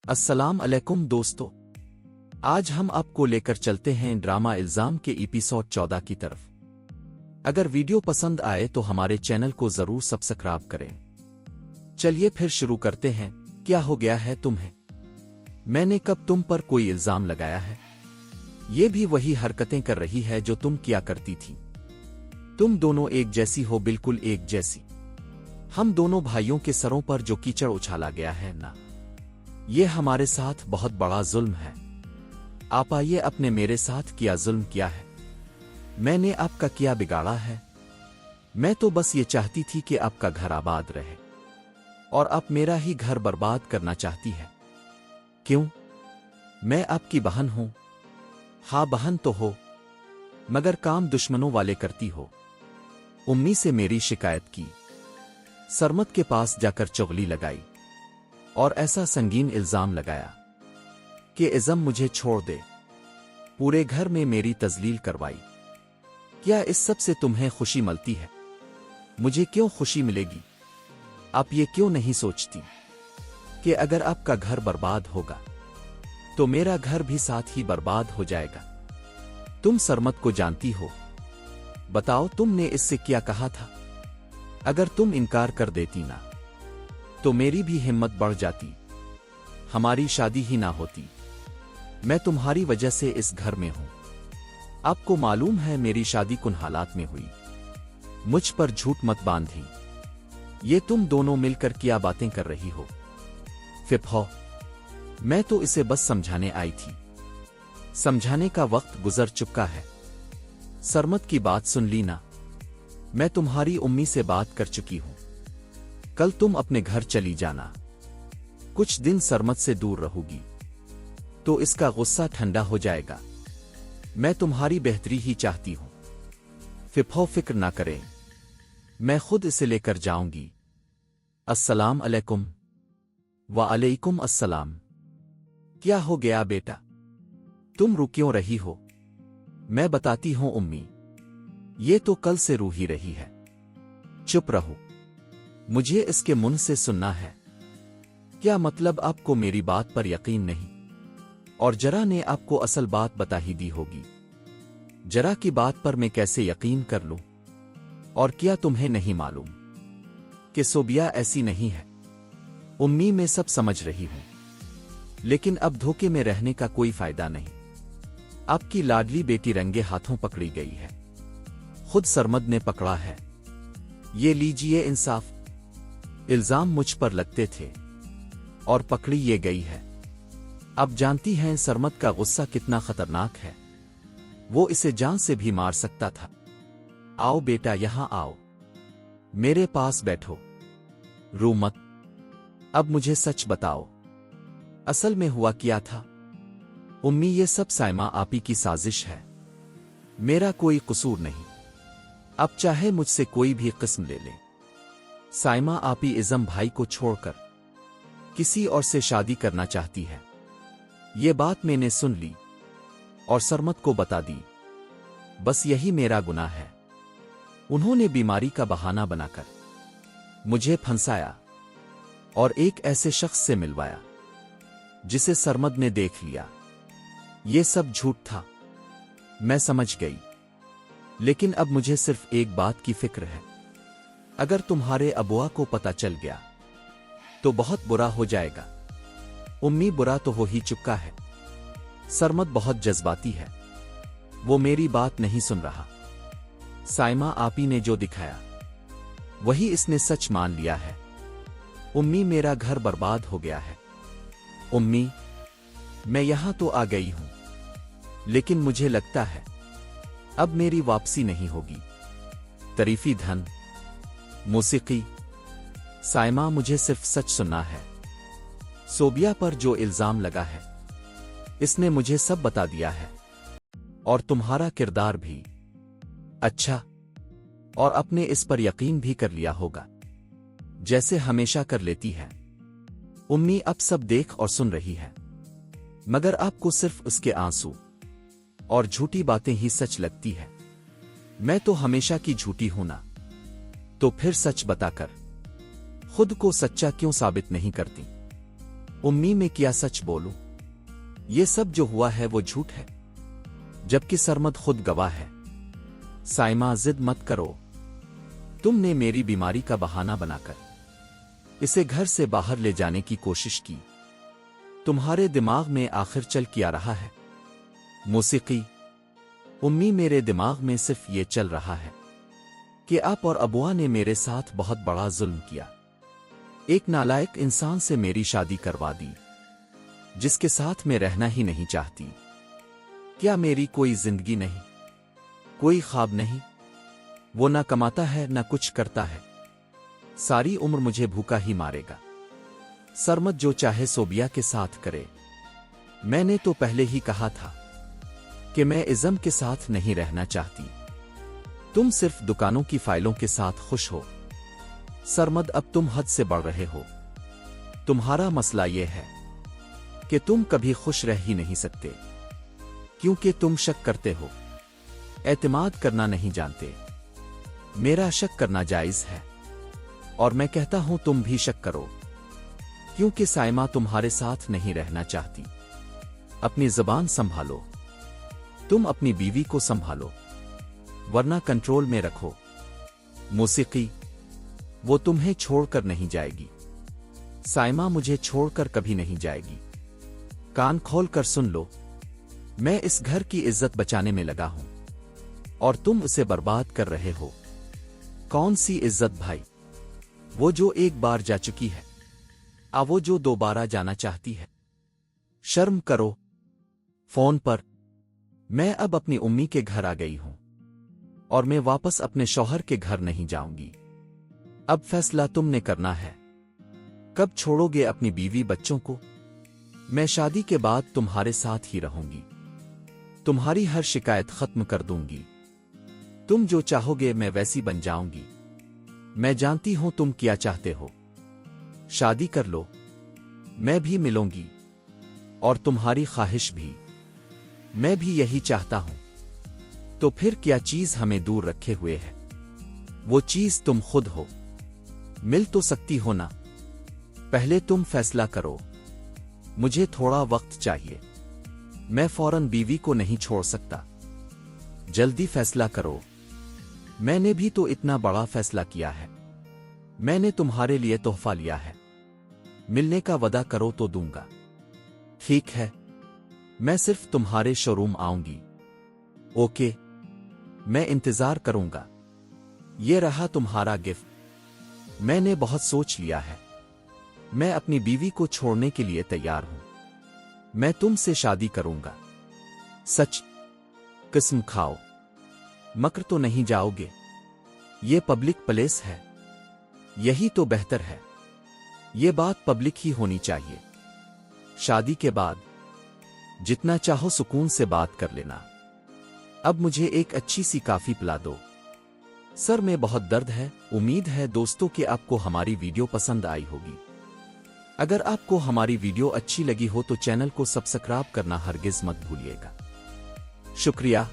अस्सलाम अलैकुम दोस्तों। आज हम आपको लेकर चलते हैं ड्रामा इल्जाम के एपिसोड 14 की तरफ। अगर वीडियो पसंद आए तो हमारे चैनल को जरूर सब्सक्राइब करें। चलिए फिर शुरू करते हैं। क्या हो गया है तुम्हें? मैंने कब तुम पर कोई इल्जाम लगाया है? ये भी वही हरकतें कर रही है जो तुम किया करती थी। तुम दोनों एक जैसी हो, बिल्कुल एक जैसी। हम दोनों भाइयों के सरों पर जो कीचड़ उछाला गया है ना, ये हमारे साथ बहुत बड़ा जुल्म है। आप आइए, अपने मेरे साथ किया जुल्म किया है। मैंने आपका क्या बिगाड़ा है? मैं तो बस ये चाहती थी कि आपका घर आबाद रहे, और आप मेरा ही घर बर्बाद करना चाहती है। क्यों? मैं आपकी बहन हूं। हाँ, बहन तो हो, मगर काम दुश्मनों वाले करती हो। उम्मी से मेरी शिकायत की, सरमत के पास जाकर चुगली लगाई, और ऐसा संगीन इल्जाम लगाया कि इज़म मुझे छोड़ दे। पूरे घर में मेरी तजलील करवाई। क्या इस सब से तुम्हें खुशी मिलती है? मुझे क्यों खुशी मिलेगी? आप ये क्यों नहीं सोचती कि अगर आपका घर बर्बाद होगा तो मेरा घर भी साथ ही बर्बाद हो जाएगा? तुम सरमत को जानती हो। बताओ, तुमने इससे क्या कहा था? अगर तुम इनकार कर देती ना तो मेरी भी हिम्मत बढ़ जाती, हमारी शादी ही ना होती। मैं तुम्हारी वजह से इस घर में हूं। आपको मालूम है मेरी शादी कुन हालात में हुई। मुझ पर झूठ मत बांधी। ये तुम दोनों मिलकर क्या बातें कर रही हो? फिफो, मैं तो इसे बस समझाने आई थी। समझाने का वक्त गुजर चुका है। सरमत की बात सुन ली ना? मैं तुम्हारी उम्मी से बात कर चुकी हूं। कल तुम अपने घर चली जाना। कुछ दिन सरमत से दूर रहोगी तो इसका गुस्सा ठंडा हो जाएगा। मैं तुम्हारी बेहतरी ही चाहती हूं। फिफो, फिक्र ना करें, मैं खुद इसे लेकर जाऊंगी। अस्सलाम अलैकुम। वालेकुम अस्सलाम। क्या हो गया बेटा? तुम रो क्यों रही हो? मैं बताती हूं उम्मी, ये तो कल से रो ही रही है। चुप रहो, मुझे इसके मुंह से सुनना है। क्या मतलब आपको मेरी बात पर यकीन नहीं? और जरा ने आपको असल बात बता ही दी होगी। जरा की बात पर मैं कैसे यकीन कर लूं? और क्या तुम्हें नहीं मालूम कि सोबिया ऐसी नहीं है? उम्मी, मैं सब समझ रही हूं, लेकिन अब धोखे में रहने का कोई फायदा नहीं। आपकी लाडली बेटी रंगे हाथों पकड़ी गई है। खुद सरमद ने पकड़ा है। ये लीजिए इंसाफ। इल्जाम मुझ पर लगते थे और पकड़ी ये गई है। अब जानती हैं सरमद का गुस्सा कितना खतरनाक है। वो इसे जान से भी मार सकता था। आओ बेटा, यहां आओ, मेरे पास बैठो। रो मत। अब मुझे सच बताओ, असल में हुआ क्या था? उम्मी, ये सब साइमा आपी की साजिश है। मेरा कोई कसूर नहीं। अब चाहे मुझसे कोई भी किस्म ले ले। साइमा आपी इज़म भाई को छोड़कर किसी और से शादी करना चाहती है। ये बात मैंने सुन ली और सरमत को बता दी। बस यही मेरा गुनाह है। उन्होंने बीमारी का बहाना बनाकर मुझे फंसाया और एक ऐसे शख्स से मिलवाया जिसे सरमद ने देख लिया। ये सब झूठ था, मैं समझ गई। लेकिन अब मुझे सिर्फ एक बात की फिक्र है। अगर तुम्हारे अबुआ को पता चल गया तो बहुत बुरा हो जाएगा। उम्मी, बुरा तो हो ही चुका है। सरमत बहुत जज्बाती है, वो मेरी बात नहीं सुन रहा। साइमा आपी ने जो दिखाया वही इसने सच मान लिया है। उम्मी, मेरा घर बर्बाद हो गया है। उम्मी, मैं यहां तो आ गई हूं, लेकिन मुझे लगता है अब मेरी वापसी नहीं होगी। तरीफी धन, मौसीकी। साइमा, मुझे सिर्फ सच सुनना है। सोबिया पर जो इल्जाम लगा है इसने मुझे सब बता दिया है, और तुम्हारा किरदार भी। अच्छा, और अपने इस पर यकीन भी कर लिया होगा, जैसे हमेशा कर लेती है। उम्मी, अब सब देख और सुन रही है, मगर आपको सिर्फ उसके आंसू और झूठी बातें ही सच लगती है। मैं तो हमेशा की झूठी हूं ना, तो फिर सच बताकर खुद को सच्चा क्यों साबित नहीं करती? उम्मी मैं क्या सच बोलूं? ये सब जो हुआ है वो झूठ है, जबकि सरमद खुद गवाह है। साइमा जिद मत करो। तुमने मेरी बीमारी का बहाना बनाकर इसे घर से बाहर ले जाने की कोशिश की। तुम्हारे दिमाग में आखिर चल क्या रहा है? मौसीकी। उम्मी मेरे दिमाग में सिर्फ ये चल रहा है कि आप और अबुआ ने मेरे साथ बहुत बड़ा जुल्म किया। एक नालायक इंसान से मेरी शादी करवा दी, जिसके साथ मैं रहना ही नहीं चाहती। क्या मेरी कोई जिंदगी नहीं, कोई ख्वाब नहीं? वो ना कमाता है ना कुछ करता है, सारी उम्र मुझे भूखा ही मारेगा। सरमद जो चाहे सोबिया के साथ करे। मैंने तो पहले ही कहा था कि मैं इज़म के साथ नहीं रहना चाहती। तुम सिर्फ दुकानों की फाइलों के साथ खुश हो। सरमद अब तुम हद से बढ़ रहे हो। तुम्हारा मसला यह है कि तुम कभी खुश रह ही नहीं सकते, क्योंकि तुम शक करते हो, एतमाद करना नहीं जानते। मेरा शक करना जायज है, और मैं कहता हूं तुम भी शक करो, क्योंकि साइमा तुम्हारे साथ नहीं रहना चाहती। अपनी जुबान संभालो। तुम अपनी बीवी को संभालो, वरना कंट्रोल में रखो। मौसीकी। वो तुम्हें छोड़कर नहीं जाएगी। साइमा मुझे छोड़कर कभी नहीं जाएगी। कान खोल कर सुन लो। मैं इस घर की इज्जत बचाने में लगा हूं, और तुम उसे बर्बाद कर रहे हो। कौन सी इज्जत भाई? वो जो एक बार जा चुकी है, वो जो दोबारा जाना चाहती है। शर्म करो। फोन पर मैं अब अपनी उम्मी के घर आ गई हूं, और मैं वापस अपने शौहर के घर नहीं जाऊंगी। अब फैसला तुमने करना है। कब छोड़ोगे अपनी बीवी बच्चों को? मैं शादी के बाद तुम्हारे साथ ही रहूंगी। तुम्हारी हर शिकायत खत्म कर दूंगी। तुम जो चाहोगे मैं वैसी बन जाऊंगी। मैं जानती हूं तुम क्या चाहते हो। शादी कर लो। मैं भी मिलूंगी, और तुम्हारी ख्वाहिश भी। मैं भी यही चाहता हूं। तो फिर क्या चीज हमें दूर रखे हुए है? वो चीज तुम खुद हो। मिल तो सकती हो ना? पहले तुम फैसला करो। मुझे थोड़ा वक्त चाहिए। मैं फौरन बीवी को नहीं छोड़ सकता। जल्दी फैसला करो। मैंने भी तो इतना बड़ा फैसला किया है। मैंने तुम्हारे लिए तोहफा लिया है। मिलने का वादा करो तो दूंगा। ठीक है, मैं सिर्फ तुम्हारे शोरूम आऊंगी। ओके, मैं इंतजार करूंगा। ये रहा तुम्हारा गिफ्ट। मैंने बहुत सोच लिया है। मैं अपनी बीवी को छोड़ने के लिए तैयार हूं। मैं तुमसे शादी करूंगा। सच? कसम खाओ। मकर तो नहीं जाओगे? ये पब्लिक प्लेस है। यही तो बेहतर है। ये बात पब्लिक ही होनी चाहिए। शादी के बाद जितना चाहो सुकून से बात कर लेना। अब मुझे एक अच्छी सी कॉफी पिला दो। सर में बहुत दर्द है। उम्मीद है दोस्तों कि आपको हमारी वीडियो पसंद आई होगी। अगर आपको हमारी वीडियो अच्छी लगी हो तो चैनल को सब्सक्राइब करना हरगिज मत भूलिएगा। शुक्रिया।